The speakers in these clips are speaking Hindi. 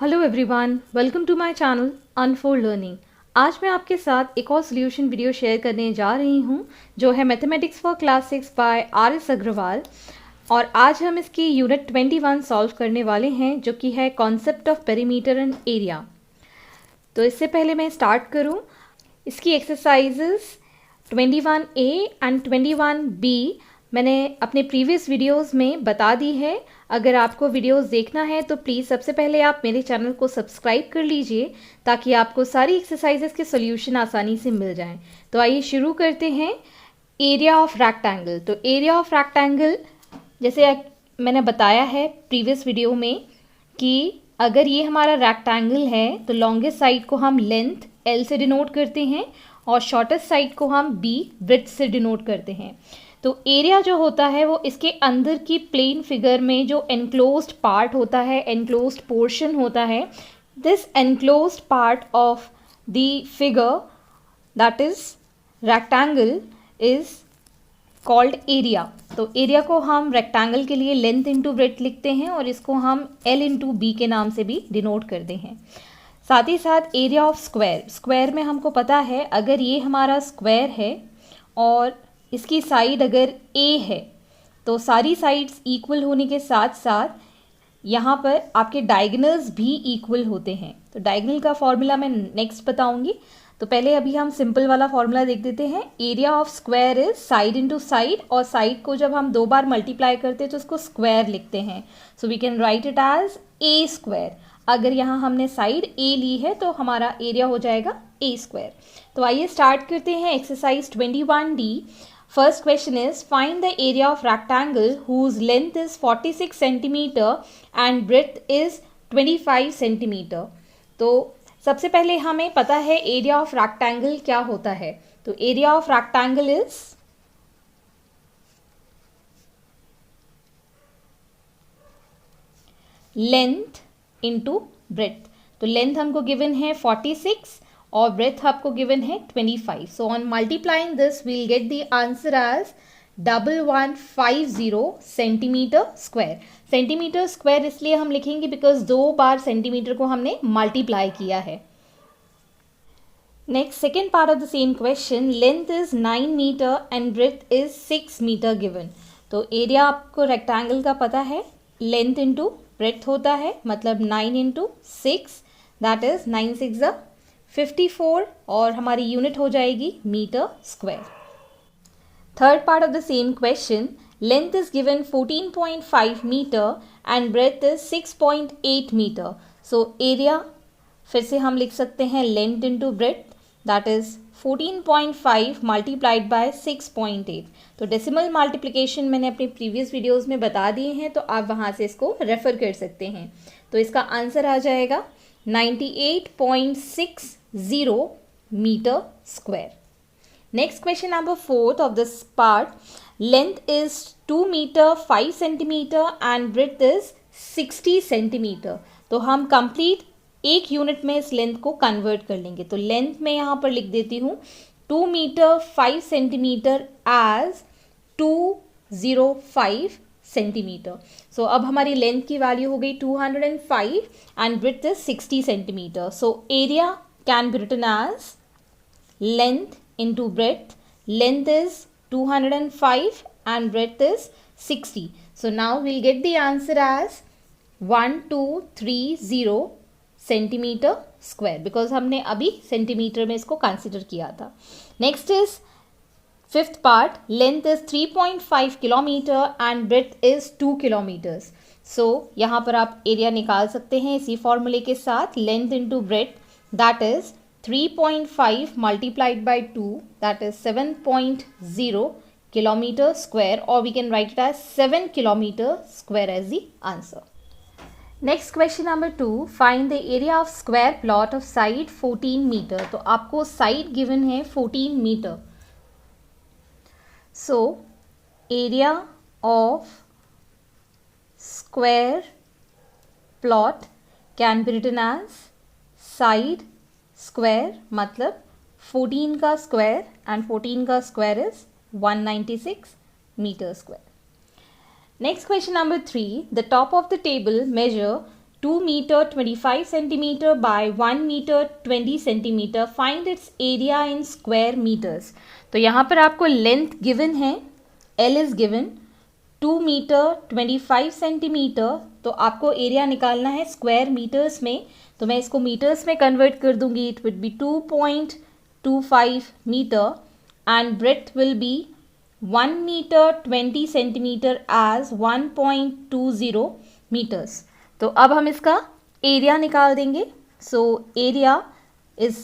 Hello everyone, welcome to my channel unfold learning. आज मैं आपके साथ एक और सॉल्यूशन वीडियो शेयर करने जा रही हूं जो है mathematics for class 6 by R S. Agarwal. और आज हम इसकी यूनिट 21 सॉल्व करने वाले हैं जो कि है concept of perimeter and area. तो इससे पहले मैं स्टार्ट करूं, इसकी एक्सरसाइजेस 21A एंड 21B मैंने अपने प्रीवियस वीडियोस में बता दी है। अगर आपको वीडियोस देखना है तो प्लीज़ सबसे पहले आप मेरे चैनल को सब्सक्राइब कर लीजिए ताकि आपको सारी एक्सरसाइजेस के सॉल्यूशन आसानी से मिल जाएं। तो आइए शुरू करते हैं। Area of rectangle. तो एरिया ऑफ रेक्टेंगल जैसे मैंने बताया है प्रीवियस वीडियो में कि अगर ये हमारा रेक्टेंगल है तो लॉन्गेस्ट साइड को हम लेंथ L से डिनोट करते हैं और शॉर्टेस्ट साइड को हम B ब्रेड्थ से डिनोट करते हैं। तो एरिया जो होता है वो इसके अंदर की प्लेन फिगर में जो एनक्लोज्ड पार्ट होता है, एनक्लोज्ड पोर्शन होता है, this enclosed part of the figure that is rectangle is called area. तो एरिया को हम रेक्टेंगल के लिए लेंथ इंटू ब्रेड्थ लिखते हैं और इसको हम L इंटू बी के नाम से भी डिनोट करते हैं। साथ ही साथ एरिया ऑफ स्क्वायर। स्क्वायर में हमको पता है अगर ये हमारा स्क्वायर है और इसकी साइड अगर A है तो सारी साइड्स इक्वल होने के साथ साथ यहाँ पर आपके डायगोनल्स भी इक्वल होते हैं। तो डायगोनल का फॉर्मूला मैं नेक्स्ट बताऊंगी। तो पहले अभी हम सिंपल वाला फॉर्मूला देख देते हैं। Area of square is side into side, और साइड को जब हम 2 बार मल्टीप्लाई करते हैं तो उसको स्क्वायर लिखते हैं। So we can write it as a square. अगर यहाँ हमने साइड A ली है तो हमारा एरिया हो जाएगा A स्क्वायर। तो आइए स्टार्ट करते हैं exercise 21D। First question is find the area of rectangle whose length is 46 centimeter and breadth is 25 centimeter। तो सबसे पहले हमें पता है एरिया ऑफ रेक्टेंगल क्या होता है। तो area of rectangle is length into breadth. तो लेंथ हमको गिवन है 46 और ब्रेथ आपको गिवन है 25। So on multiplying this we'll get the answer as 1150 centimetre square. Centimetre square इसलिए हम लिखेंगे बिकॉज 2 बार सेंटीमीटर को हमने मल्टीप्लाई किया है। Next second part of the same question, length is 9 metre and breadth is 6 metre given. तो एरिया आपको रेक्टेंगल का पता है, लेंथ इंटू ब्रेथ होता है, मतलब 9 इंटू 6 दैट इज 9 6 54 और हमारी यूनिट हो जाएगी metre square. Third part of the same question, length is given 14.5 metre and breadth is 6.8 metre. So area फिर से हम लिख सकते हैं length into breadth that is 14.5 multiplied by 6.8। तो डेसिमल मल्टीप्लिकेशन मैंने अपने प्रीवियस वीडियोस में बता दिए हैं, तो आप वहाँ से इसको रेफर कर सकते हैं। तो इसका आंसर आ जाएगा 98.60 meter square. Next question number 4 of this part. Length is 2 meter 5 centimeter and breadth is 60 centimeter. तो हम कंप्लीट एक यूनिट में इस लेंथ को कन्वर्ट कर लेंगे। तो लेंथ में यहाँ पर लिख देती हूँ 2 metre 5 centimetre as 205 centimetre. So अब हमारी लेंथ की वैल्यू हो गई 205 and breadth is 60 centimetre. So area can be written as length into breadth. Length is 205 and breadth is 60। So now we'll get the answer as 1230 centimetre square, because हमने अभी सेंटीमीटर में इसको कंसिडर किया था। Next is fifth part, length is 3.5 kilometre and breadth is 2 kilometres. सो यहाँ पर आप एरिया निकाल सकते हैं इसी फॉर्मूले के साथ, length into breadth that is 3.5 multiplied by 2 that is 7.0 kilometre square, और we can write it as 7 kilometre square as the answer. Next question number 2, find the area of square plot of side 14 metre. तो आपको साइड गिवन है 14 metre. So, area of square plot can be written as side square, मतलब 14 का square and 14 का square is 196 meter square. Next question number 3, the top of the table measure 2 meter 25 centimeter by 1 meter 20 centimeter. Find its area in square meters. तो यहाँ पर आपको लेंथ गिवन है, L is given 2 metre 25 centimetre, तो आपको एरिया निकालना है स्क्वायर मीटर्स में. तो मैं इसको मीटर्स में कन्वर्ट कर दूंगी. It will be 2.25 metre and breadth will be 1 metre 20 centimetre as 1.20 metres. तो अब हम इसका एरिया निकाल देंगे. So area is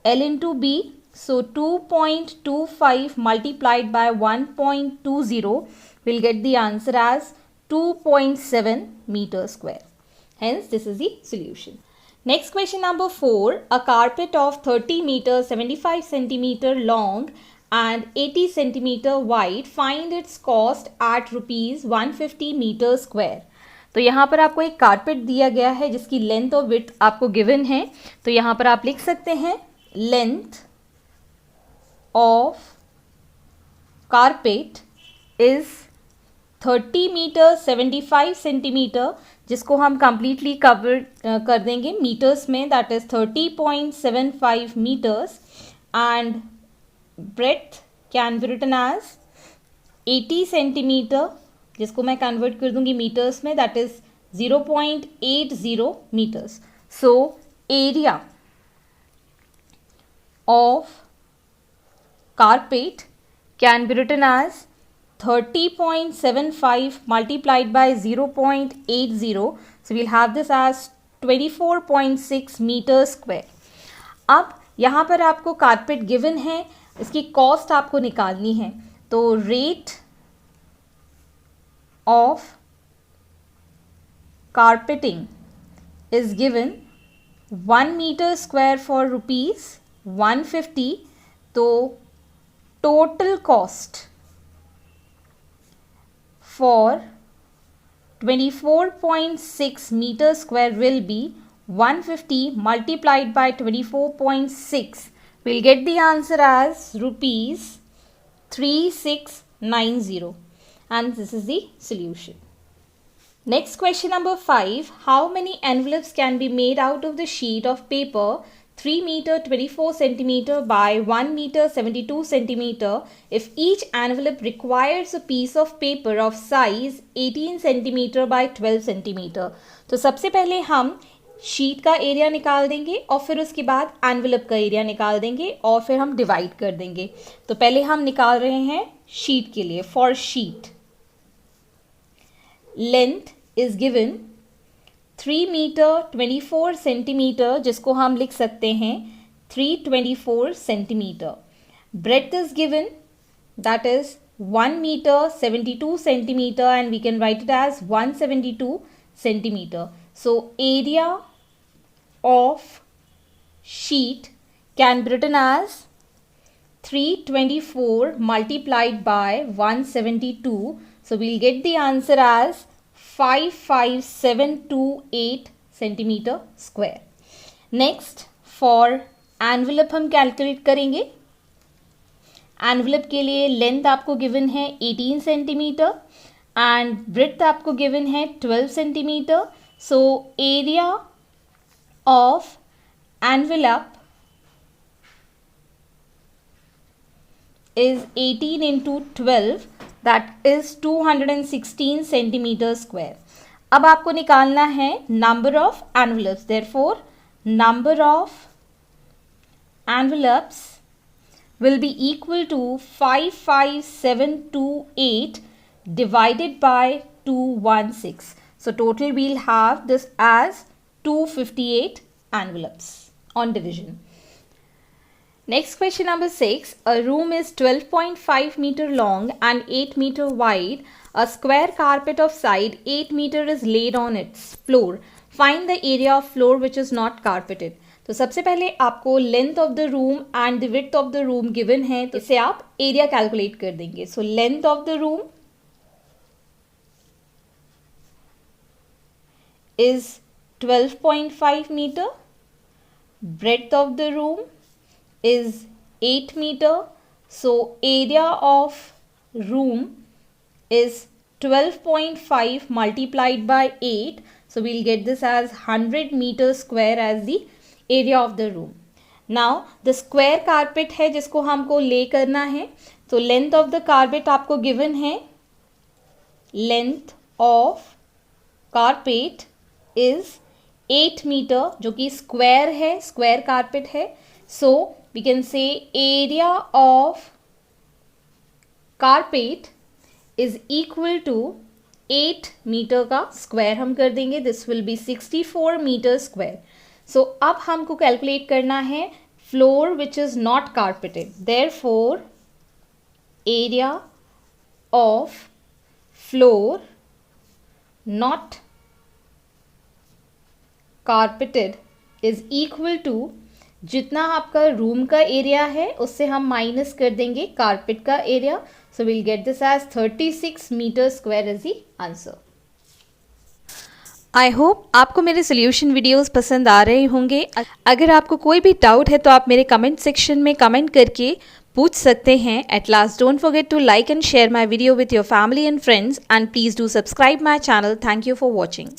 L into B. So 2.25 multiplied by 1.20 will get the answer as 2.7 meter square. Hence this is the solution. Next question number 4. A carpet of 30 meter 75 centimeter long and 80 centimeter wide. Find its cost at rupees 150 meter square. तो यहाँ पर आपको एक कारपेट दिया गया है जिसकी लेंथ और विड्थ आपको गिवन है. तो यहाँ पर आप लिख सकते हैं length of carpet is 30 meter 75 centimeter, जिसको हम completely cover कर देंगे meters में, that is 30.75 meters, and breadth can be written as 80 centimeter, जिसको मैं convert कर दूंगी meters में, that is 0.80 meters. So area of carpet can be written as 30.75 multiplied by 0.80. So we'll have this as 24.6 meter square. अब यहाँ पर आपको कारपेट गिवन है, इसकी कॉस्ट आपको निकालनी है. तो rate of carpeting is given 1 metre square for rupees 150. तो total cost for 24.6 meter square will be 150 multiplied by 24.6. We'll get the answer as rupees 3690, and this is the solution. Next question number 5. How many envelopes can be made out of the sheet of paper 3 meter 24 centimeter by 1 meter 72 centimeter if each envelope requires a piece of paper of size 18 centimeter by 12 centimeter. तो सबसे पहले हम शीट का एरिया निकाल देंगे और फिर उसके बाद एनवेलप का एरिया निकाल देंगे और फिर हम डिवाइड कर देंगे. तो पहले हम निकाल रहे हैं शीट के लिए. For sheet length is given 3 metre 24 centimetre, जिसको हम लिख सकते हैं 324 centimetre. Breadth is given, that is 1 metre 72 centimetre and we can write it as 172 centimetre. So area of sheet can be written as 324 multiplied by 172. So we'll get the answer as 55728 centimeter square. Next for envelope हम कैलकुलेट करेंगे. एनवेलप के लिए लेंथ आपको गिवन है 18 सेंटीमीटर एंड ब्रेड्थ आपको गिवन है 12 centimetre. So area of envelope is 18 into 12, that is 216 centimeter square. अब आपको निकालना है number of envelopes. Therefore, number of envelopes will be equal to 55728 divided by 216. So total we'll have this as 258 envelopes on division. Next question number 6. A room is 12.5 meter long and 8 meter wide. A square carpet of side 8 meter is laid on its floor. Find the area of floor which is not carpeted. तो सबसे पहले आपको length of the room and the width of the room given है, तो इसे आप एरिया कैलकुलेट कर देंगे. So length of the room is 12.5 meter. Breadth of the room is 8 meter. So area of room is 12.5 multiplied by 8. So we'll get this as 100 meters square as the area of the room. Now the square carpet है जिसको हमको lay करना है, तो length of the carpet आपको given है, length of carpet is 8 meter जो कि square है, square carpet है. So we can say area of carpet is equal to 8 metre का स्क्वायर हम कर देंगे. This will be 64 metre square. So अब हमको कैलकुलेट करना है floor which is not carpeted. Therefore area of floor not carpeted is equal to, जितना आपका रूम का एरिया है उससे हम माइनस कर देंगे कारपेट का area. So we'll get this as 36 meters square as the answer. I hope आपको मेरे सोल्यूशन वीडियोस पसंद आ रहे होंगे. अगर आपको कोई भी डाउट है तो आप मेरे कमेंट सेक्शन में कमेंट करके पूछ सकते हैं. At last, don't forget to like and share my video with your family and friends, and please do subscribe my channel. Thank you for watching.